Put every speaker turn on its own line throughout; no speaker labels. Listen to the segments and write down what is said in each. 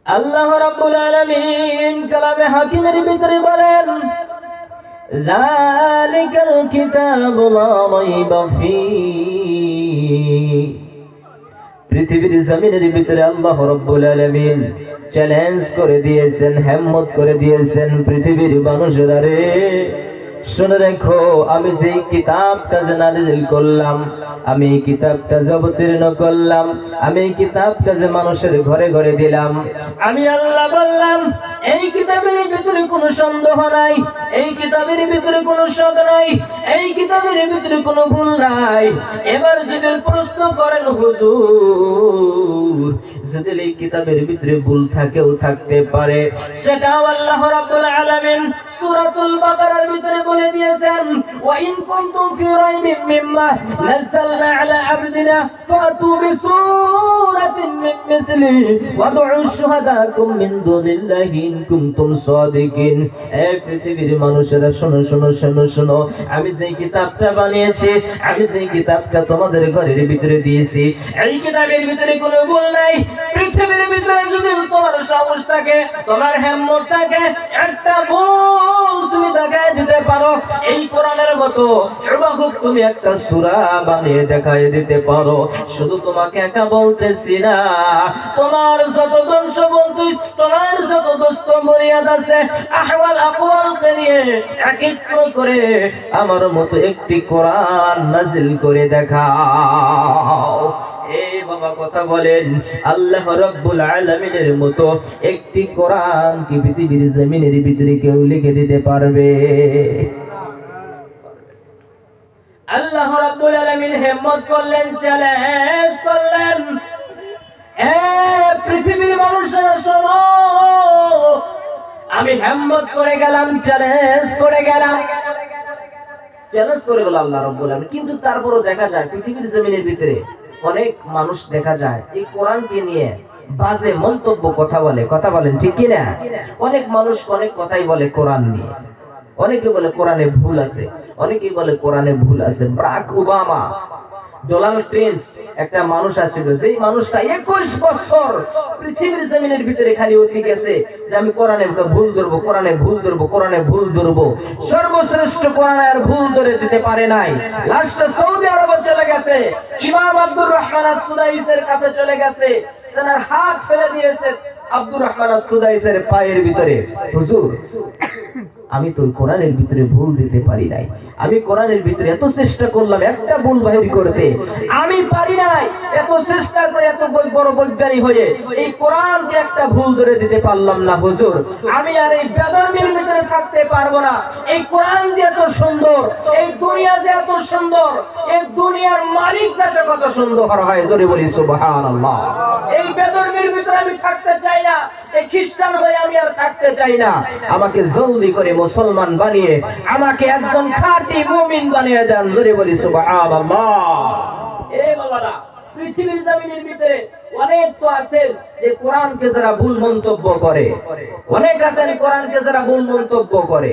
আল্লাহ রাব্বুল আলামিন কালামে হাকিমের ভিতরে বলেন, যালিকাল কিতাবু লা রাইবা ফীহ। পৃথিবীর জমিনের ভিতরে আল্লাহ রাব্বুল আলামিন চ্যালেঞ্জ করে দিয়েছেন, হিম্মত করে দিয়েছেন, পৃথিবীর মানুষেরা রে শুনে রেখো, আমি যেই কিতাবটা নাযিল করলাম, আমি এই কিতাবটা অবতীর্ণ করলাম, আমি এই কিতাবটা যে মানুষের ঘরে ঘরে দিলাম, আমি আল্লাহ বললাম এই কিতাবের ভিতরে কোনো সন্দেহ নাই, এই কিতাবের ভিতরে কোনো শক নাই, এই কিতাবের ভিতরে কোনো ভুল নাই। এবার যদি প্রশ্ন করেন হুজুর, যদি এই কিতাবের ভিতরে ভুল থাকেও থাকতে পারে, সেটাও আল্লাহ রাব্বুল আলামিন সূরাতুল বাকারার ভিতরে বলে দিয়েছেন, ওয়া ইন কুনতুম ফি রাইবিন মিম্মা নাযালনা আলা আবদিনা ফাতু বিসূরাতিন মিন মিসলিহি ওয়াদউ শুহাদাকুম মিন দুনিল্লাহি ইন কুনতুম সাদিকিন। এই পৃথিবীর মানুষেরা শোনো শোনো শোনো শোনো, আমি যেই কিতাবটা বানিয়েছি, আমি যেই কিতাবটা তোমাদের ঘরের ভিতরে দিয়েছি, এই কিতাবের ভিতরে কোনো ভুল নাই। পৃথিবীর ভিতরে যদি তোমার সাহস থাকে, তোমার হিম্মত থাকে, একটা ভুল তুমি দেখায় দিতে পারো, এই কোরআনের মতো এরকম তুমি একটা সূরা বানিয়ে দেখায় দিতে পারো। শুধু তোমাকে একা বলতেছি না, তোমার যত বংশ বন্ধু, তোমার যত দোস্ত মরিয়াদ আছে, আহওয়াল আকওয়ালকে নিয়ে একত্র করে আমার মতো একটি কোরআন নাযিল করে দেখাও। এই বাবা কথা বলেন, আল্লাহ রাব্বুল আলামিনের মতো একটি কোরআন কি পৃথিবীর জমিনের ভিতরে কেউ লিখে দিতে পারবে? আল্লাহ রাব্বুল আলামিন হিম্মত করলেন, চ্যালেঞ্জ করলেন, পৃথিবীর মানুষেরা শোনো, আমি হিম্মত করে গেলাম, চ্যালেঞ্জ করে গেলাম, চ্যালেঞ্জ করে গেল আল্লাহ রাব্বুল আলামিন। কিন্তু তারপরও দেখা যায় পৃথিবীর জমিনের ভিতরে অনেক মানুষ দেখা যায় এই কোরআনকে নিয়ে বাজে মন্তব্য কথা বলে, কথা বলেন ঠিক কি না? অনেক মানুষ অনেক কথাই বলে কোরআন নিয়ে, অনেকে বলে কোরআনে ভুল আছে, অনেকে বলে কোরআনে ভুল আছে। বারাক ওবামা, ডোনাল্ড ট্রাম্প, একটা মানুষ আছিল, যেই মানুষটা 21 বছর পৃথিবীর জমিনের ভিতরে খালি ওটি গেছে যে আমি কোরআনে ভুল ধরবো, কোরআনে ভুল ধরবো, কোরআনে ভুল ধরবো, সর্বশ্রেষ্ঠ কোরআনে আর ভুল ধরে দিতে পারে নাই। লাস্টে সৌদি আরবে চলে গেছে, ইমাম আব্দুর রহমান আস-সুদাইসের কাছে চলে গেছে, তার হাত ফেলে দিয়েছে আব্দুর রহমান আস-সুদাইসের পায়ের ভিতরে, হুজুর আমি তো কোরআনের ভিতরে ভুল দিতে পারি নাই, আমি কোরআনের ভিতরে এত চেষ্টা করলাম একটা ভুল বাহির করতে, আমি পারি নাই, এত চেষ্টা করে এত বড় বৈজ্ঞানিক হয়ে এই কোরআনকে একটা ভুল ধরে দিতে পারলাম না হুজুর, আমি আর এই বেদরমির ভিতরে থাকতে পারবো না। এই কোরআন যে এত সুন্দর, এই দুনিয়া যে এত সুন্দর, এই দুনিয়ার মালিক যাতে কত সুন্দর হয়, জোরে বলি সুবহানাল্লাহ। এই বেদরমির ভিতরে আমি থাকতে চাই না, এই খ্রিস্টান হয়ে আমি আর থাকতে চাই না, আমাকে জলদি করে মুসলমান বানিয়ে আমাকে একজন খাঁটি মুমিন বানিয়ে দেন, জোরে বলি সুবহানাল্লাহ। এই বাবারা, পৃথিবীর জমিনের ভিতরে অনেক তো আছেন যে কোরআনকে যারা ভুল মন্তব্য করে, অনেক আছেন কোরআনকে যারা ভুল মন্তব্য করে,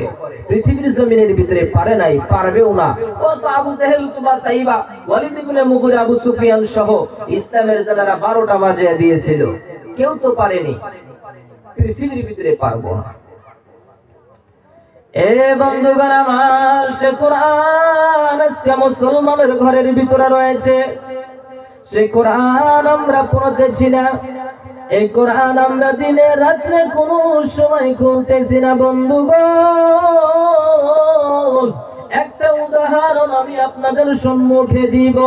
পৃথিবীর জমিনের ভিতরে পারে নাই, পারবেও না। ও তো আবু জেহেল, উতবা, সাইবা, ওয়ালিদ ইবনে মুগিরা, আবু সুফিয়ান সহ ইসলামের যারা 12টা বাজিয়ে দিয়েছিল, কেউ তো পারেনি, পৃথিবীর ভিতরে পারবো না। এ বন্ধুগণ আমার, সে কোরআন আজকে মুসলমানের ঘরের ভিতরে রয়েছে, সে কোরআন আমরা পড়তেছি না, এই কোরআন আমরা দিনে রাত্রে কোনো সময় খুলতেছি না। বন্ধুগণ, একটা উদাহরণ আমি আপনাদের সম্মুখে দিব।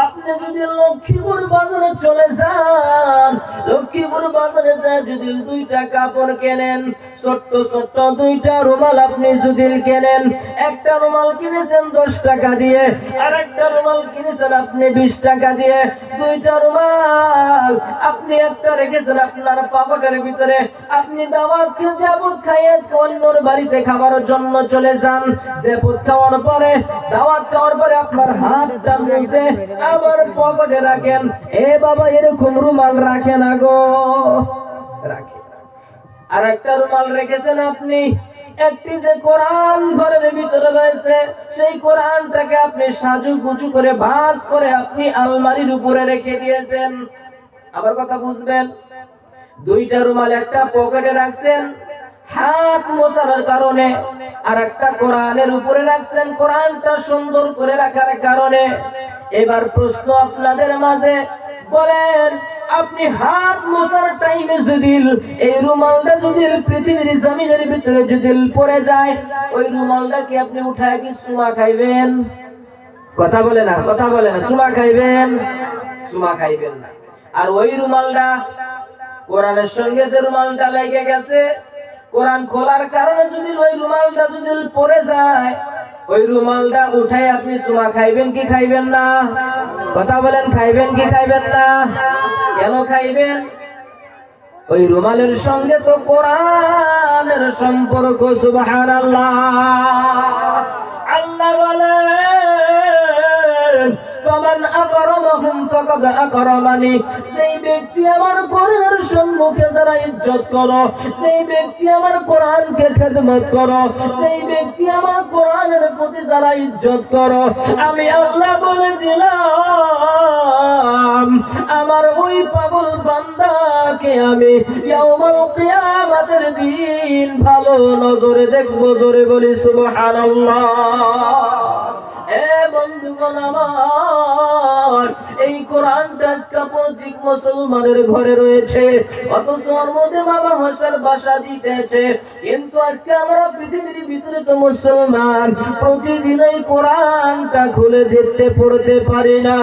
আপনি যদি লক্ষ্মীপুর বাজারে চলে যান, লক্ষ্মীপুর বাজারে যায় যদি 2টা কাপড় কেনেন, ছোট্ট ছোট্ট 2টা রুমাল আপনি যদি কেনেন, একটা রুমাল কিনেছেন 10 টাকা দিয়ে, আর একটা রুমাল কিনেছেন আপনি 20 টাকা দিয়ে, 2টা রুমাল আপনি একটা রেখেছেন আপনার পকেটের ভিতরে, আপনি দাওয়াত যাবত খাইয়ে অন্যর বাড়িতে খাবারের জন্য চলে যান, যাবত খাওয়ার পরে, দাওয়াত খাওয়ার পরে আপনার হাতটা মুছে আবার পকেটে রাখেন। এ বাবা, এরকম রুমাল রাখেন না গো, রাখেন। আর একটা রুমাল রেখেছেন আপনি, একটি যে কোরআন ঘরের ভিতরে রয়েছে, সেই কোরআনটাকে আপনি সাজুগুজু করে ভাঁজ করে আপনি আলমারির উপরে রেখে দিয়েছেন। আমার কথা বুঝবেন? দুইটা রুমাল একটা পকেটে রাখছেন হাত মোছার কারণে, আর একটা কোরআনের উপরে রাখছেন কোরআনটা সুন্দর করে রাখার কারণে। এবার প্রশ্ন আপনাদের মাঝে, বলেন আপনি হাত মোছার টাইমে যদি এই রুমালটা যদি পৃথিবীর জমিনের ভিতরে যদি পড়ে যায়, ওই রুমালটা কি আপনি উঠায় কি চুমা খাইবেন? কথা বলে না, কথা বলে না। চুমা খাইবেন? চুমা খাইবেন না। আর ওই রুমালটা কোরআনের সঙ্গে যে রুমালটা লেগে গেছে, কোরআন খোলার কারণে যদি ওই রুমালটা যদি পড়ে যায়, ওই রুমালটা উঠাই আপনি চুমা খাইবেন কি খাইবেন না? কথা বলেন, খাইবেন কি খাইবেন না? কেন খাইবেন? ওই রুমালের সঙ্গে তো কোরআনের সম্পর্ক। সুবহানাল্লাহ। আল্লাহ বলেন ফামান আকরামাহুম ফাকাদ আকরামানি, যেই ব্যক্তি আমার কোরআনের সম্মুখে যারা ইজ্জত করো, যেই ব্যক্তি আমার কোরআনকে খেদমত করো, যেই ব্যক্তি আমার কোরআনের প্রতি যারা ইজ্জত করো, আমি আল্লাহ বলে দিলাম আমার ওই পাগল বান্দাকে আমি ইয়াউমুল কিয়ামতের দিন ভালো নজরে দেখবো। জোরে বলি সুবহানাল্লাহ। এ বন্ধুগণ আমার, এই কোরআনটা প্রত্যেক মুসলমানের ঘরে রয়েছে, অথচ ওর মধ্যে বাবা ভাষার বাসা দিতেছে। কিন্তু আজকে আমরা পৃথিবীর ভিতরে তো মুসলমান, প্রতিদিন এই কোরআনটা খুলে দেখতে পড়তে পারি না।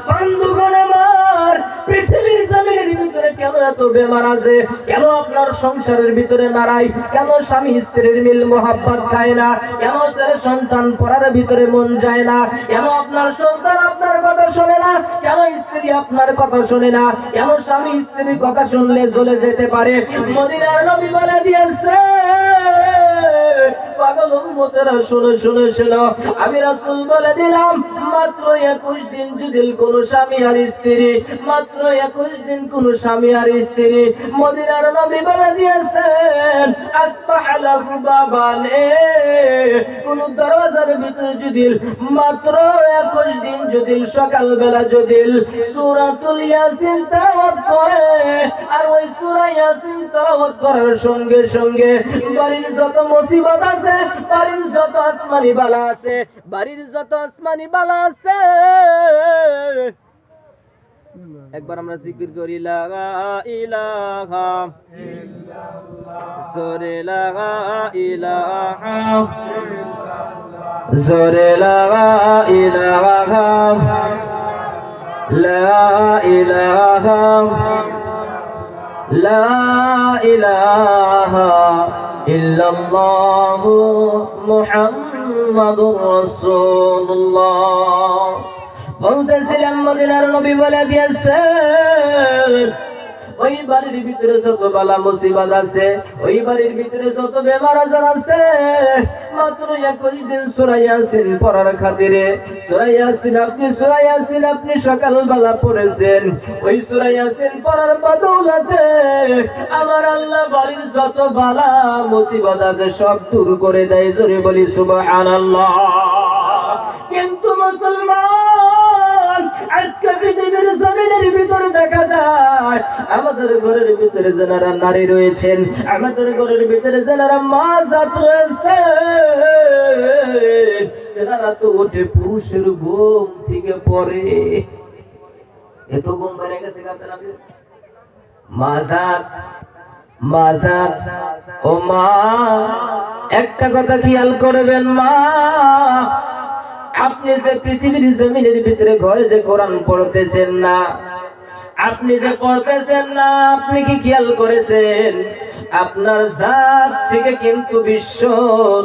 বন্ধুগণ আমার, পৃথিবীর জমিনের ভিতরে কেন এত বেমার আছে? কেন আপনার সংসারের ভিতরে নারাই? কেন স্বামী স্ত্রীর মিল মোহাব্বত খায় না? কেন ছেলে সন্তান পড়ার ভিতরে মন যায় না? কেন আপনার সন্তান আপনার কথা শোনে না? কেন স্ত্রী আপনার কথা শোনে না? কেন স্বামী স্ত্রীর কথা শুনলে জ্বলে যেতে পারে? মদিনার নবী বলে দিয়েছে, পাগল উম্মতেরা শুনে শুনে শোনো, আমি রাসূল বলে দিলাম মাত্র 21 দিন যদি কোন স্বামী আর স্ত্রী, মাত্র 21 দিন কোন স্বামী আর স্ত্রী, মদিনার নবী বলে দিয়েছেন আসবাহ লাহু বাবানে, কোন দরজার ভিতরে যদি মাত্র 21 দিন যদি সকালবেলা যদি সূরাতুল ইয়াসিন তেলাওয়াত করে, আর ওই সূরা ইয়াসিন তেলাওয়াত করার সঙ্গে সঙ্গে বাড়ির যত মুসিবত আছে, বাড়ির যত আসমানি বালা আছে, বাড়ির যত আসমানি বালা আছে, একবার আমরা জিকির করি লা ইলাহা ইল্লাল্লাহ, জোরে লা ইলাহা ইল্লাল্লাহ, জোরে লা ইলাহা লা ইলাহা লা ইলাহা ইল্লাল্লাহু মুহাম্মাদুর রাসূলুল্লাহ। বলতেছিলাম মদিনার নবী বলে দিয়েছেন ওই বাড়ির ভিতরে যত বালা মুসিবত আছে, ওই বাড়ির ভিতরে যত বেমার আজার আছে, মাত্র 21 দিন সূরা ইয়াসিন পড়ার খাতিরে, সূরা ইয়াসিন আপনি সকালবেলা পড়েছেন, ওই সূরা ইয়াসিন পড়ার বদৌলতে আমার আল্লাহ বাড়ির যত বালা মুসিবত আছে সব দূর করে দেয়। জোরে বলি সুবহানাল্লাহ। কিন্তু মুসলমান, আজকে পৃথিবীর জমিনের ভিতরে দেখা যায় আমাদের ঘরের ভিতরে যারা নারী রয়েছেন, আমাদের ঘরের ভিতরে যারা মা জাত রয়েছে, তারা তো ওঠে পুরুষের ঘুম থেকে পরে। এত ঘুম বেড়ে গেছে আপনাদের মা জাত। ও মা, একটা কথা খেয়াল করবেন মা, আপনি যে পৃথিবীর জমিনের ভিতরে ঘরে যে কোরআন পড়তেছেন না, আপনি যে পড়তেছেন না, আপনি কি খেয়াল করেছেন আপনার জাত থেকে কিন্তু বিশ্ব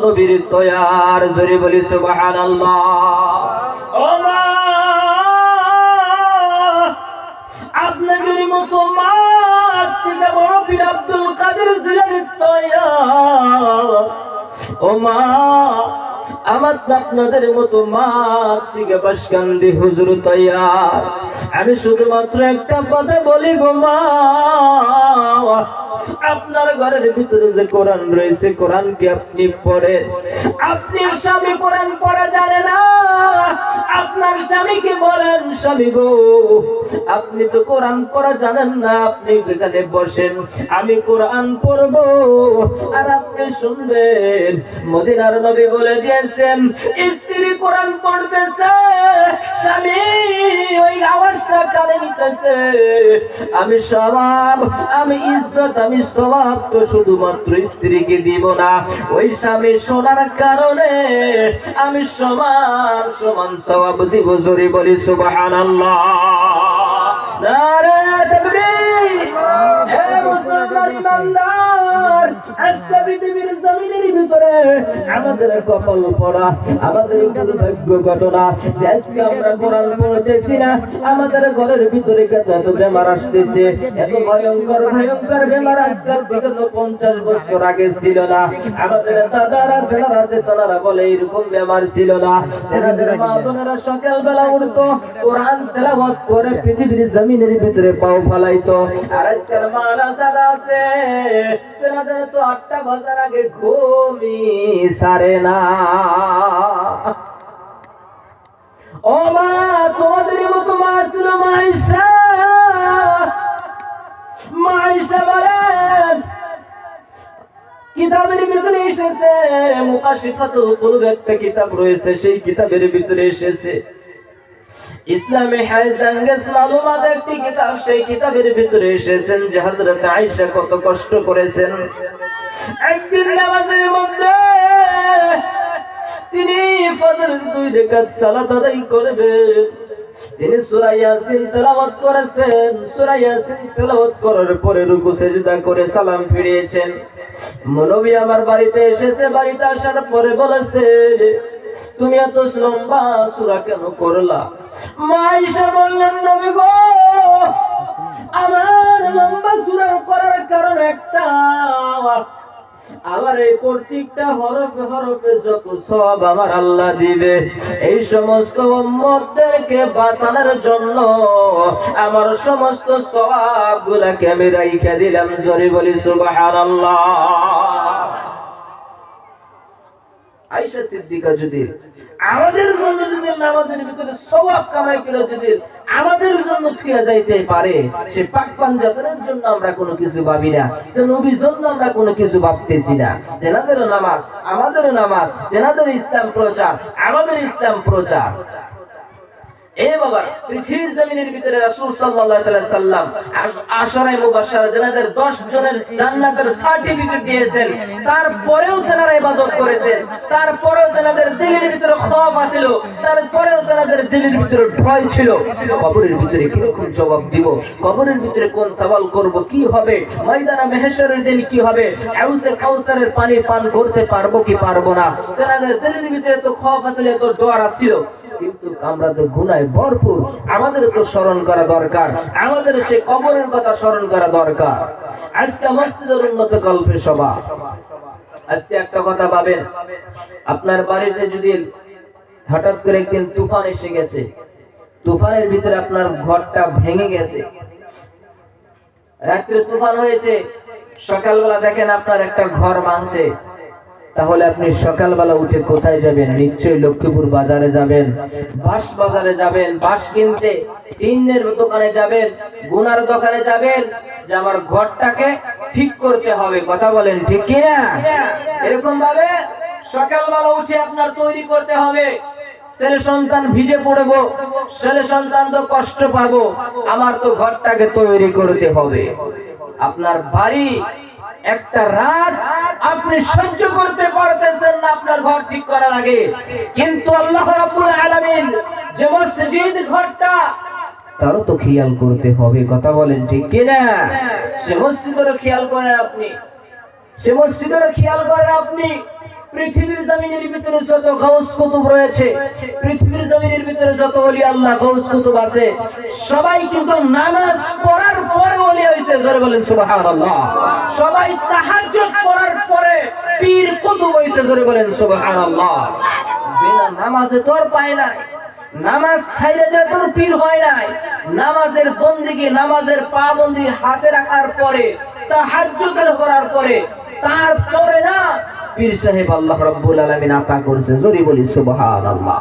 নবীর তৈয়ার। জোরে বলি সুবহানাল্লাহ। ও মা, আপনাদের মতো মা থেকে বড় পীর আব্দুল কাদের জিলানীর তৈয়ার। ও মা, আমার আপনাদের মতো মা থেকে বাসকান্দি হুজুর তৈয়ার। আমি শুধুমাত্র একটা কথা বলি গো মা, আপনার ঘরের ভিতরে যে কোরআন রয়েছে, কোরআন কি আপনি পড়েন? আপনার স্বামী কোরআন পড়া জানে না, আপনার স্বামীকে বলেন, স্বামী গো আপনি তো কোরআন পড়া জানেন না, আপনি এখানে বসেন, আমি কোরআন পড়বো আর আপনি শুনবেন। মদিনার নবী বলে দিয়েছেন, স্ত্রী কোরআন পড়তেছে, স্বামী ওই আওয়াজটা কানে নিতেছে, আমি স্বভাব, আমি ইজ্জত, আমি স্বভাব তো শুধুমাত্র স্ত্রীকে দিব না, ওই স্বামী শোনার কারণে আমি সমান সমান সওয়াব দিব। জোরে বলি সুবহানাল্লাহ। নারে তাকবীর। হে মুসলমান ইমানদার, আজকে পৃথিবীর জমিনের ভিতরে আমাদের কপাল পড়া, আমাদের দুর্ভাগ্য ঘটনা যে আজকে আমরা কোরআন পড়তেছি না, আমাদের ঘরের ভিতরে কত বেমার আসতেছে, এত ভয়ঙ্কর ভয়ঙ্কর বেমার আজকাল বিগত 50 বছর আগে ছিল না। আমাদের দাদারা যারা আছে তারা বলে এরকম বেমার ছিল না। এনাদের মা বোনেরা সকালবেলা উঠতো, কোরআন তেলাওয়াত করে পৃথিবীর জমিনের ভিতরে পাও ফালাইতো। আর আজকাল মারা যারা আছে তেনাদের তো 8টা বাজার আগে ঘুমই সারে না। ও মা, তোমাদের মতো মা ছিল মাইশা। মাইশা বলেন কিতাবের ভিতরে এসেছে, মুকাশিফাতুল কুলুব একটা কিতাব রয়েছে, সেই কিতাবের ভিতরে এসেছে ইসলামে হাইজাঙ্গেস মালুমাত একটি কিতাব, সেই কিতাবের ভিতরে এসেছেন যে হযরত আয়েশা কত কষ্ট করেছেন। একদিন নামাজের মধ্যে তিনি ফজরের 2 রাকাত সালাত আদায় করবেন, তিনি সূরা ইয়াসিন তেলাওয়াত করেছেন। সূরা ইয়াসিন তেলাওয়াত করার পরে রুকু সিজদা করে সালাম ফিরিয়েছেন। নবী আমার বাড়িতে এসেছে, বাড়িতে আসার পরে বলেছে, তুমি এত লম্বা সূরা কেন করলা? মা আয়েশা বললেন, নবী গো আমার লম্বা সূরা করার কারণ একটা, আমার এই প্রত্যেকটা হরফে হরফে যত সওয়াব আমার আল্লাহ দিবে, এই সমস্ত উম্মতদেরকে বাঁচানোর জন্য আমার সমস্ত সওয়াবগুলোকে আমি রাইখা দিলাম। জোরে বলি সুবহানাল্লাহ। আয়েশা সিদ্দিকা যদি আমাদের জন্য যদি নামাজের ভিতরে সওয়াব কামাই করে যদি আমাদের জন্য থিয়া যাইতে পারে, সে পাক পাঞ্জাতের জন্য আমরা কোনো কিছু ভাবি না, সে নবীর জন্য আমরা কোনো কিছু ভাবতেছি না। তেনাদেরও নামাজ, আমাদেরও নামাজ, তেনাদের ইসলাম প্রচার, আমাদের ইসলাম প্রচার। এ বাবা, পৃথিবীর জমিনের ভিতরে রাসূল সাল্লাল্লাহু আলাইহি সাল্লাম আশরায়ে মুবাশশারা যাদের 10 জনের জান্নাতের সার্টিফিকেট দিয়েছেন, তারপরেও তারা ইবাদত করেছেন, তারপরেও তাদের দিলের ভিতরে খৌফ ছিল, তারপরেও তাদের দিলের ভিতরে ভয় ছিল। কবরের ভিতরে কি রকম জবাব দিব, কবরের ভিতরে কোন সওয়াল করব, কি হবে, ময়দানে মাহশরের দিন কি হবে, হাউসে কাউসারের পানি পান করতে পারবো কি পারবো না, তাদের দিলের ভিতরে তো খৌফ ছিল, তো ডর ছিল। কিন্তু আমরা তো গুনাহে ভরপুর, আমাদের তো স্মরণ করা দরকার, আমাদের সে কবরের কথা স্মরণ করা দরকার। আজকে মসজিদের উন্নত কল্পে সভা, আজকে একটা কথা ভাবেন, আপনার বাড়িতে যদি হঠাৎ করে একদিন তুফান এসে গেছে, তুফানের ভিতরে আপনার ঘরটা ভেঙে গেছে, রাত্রে তুফান হয়েছে, সকালবেলা দেখেন আপনার একটা ঘর ভাঙছে, তাহলে আপনি সকালবেলা উঠে কোথায় যাবেন? নিশ্চয়ই লক্ষ্মীপুর বাজারে যাবেন, বাঁশ বাজারে যাবেন, বাঁশ কিনতে, টিনের দোকানে যাবেন, গুনার দোকানে যাবেন, যে আমার ঘরটাকে ঠিক করতে হবে। কথা বলেন ঠিক কিনা? এরকম ভাবে সকালবেলা উঠে আপনার তৈরি করতে হবে, ছেলে সন্তান ভিজে পড়বো, ছেলে সন্তান তো কষ্ট পাবো, আমার তো ঘরটাকে তৈরি করতে হবে। আপনার বাড়ি একটা রাত আপনি সহ্য করতে পারতেছেন না, আপনার ঘর ঠিক করা লাগে, কিন্তু আল্লাহ রাব্বুল আলামিন যে মসজিদ ঘরটা তারও তো খেয়াল করতে হবে। কথা বলেন ঠিক কিনা? সে মসজিদেরও খেয়াল করেন আপনি, সে মসজিদেরও খেয়াল করেন আপনি। পৃথিবীর জমিনের ভিতরে যত গাউস কুতুব রয়েছে, পৃথিবীর জমিনের ভিতরে যত ওলি আল্লাহ গাউস কুতুব আছে, সবাই কিন্তু নামাজ পড়ার পরে ওলি হইছে। জোরে বলেন সুবহানাল্লাহ। সবাই তাহাজ্জুদ পড়ার পরে পীর কুতুব হইছে। জোরে বলেন সুবহানাল্লাহ। বিনা নামাজে তোর পায় না, নামাজ ছাইরে যে তোর পীর হয় নাই, নামাজের বন্দেগী, নামাজের পাবন্দি হাতে রাখার পরে তাহাজ্জুদ করার পরে তারপরে না পীর সাহেব আল্লাহ রাব্বুল আলামিন আতা করেছে। জোরে বলি সুবহানাল্লাহ।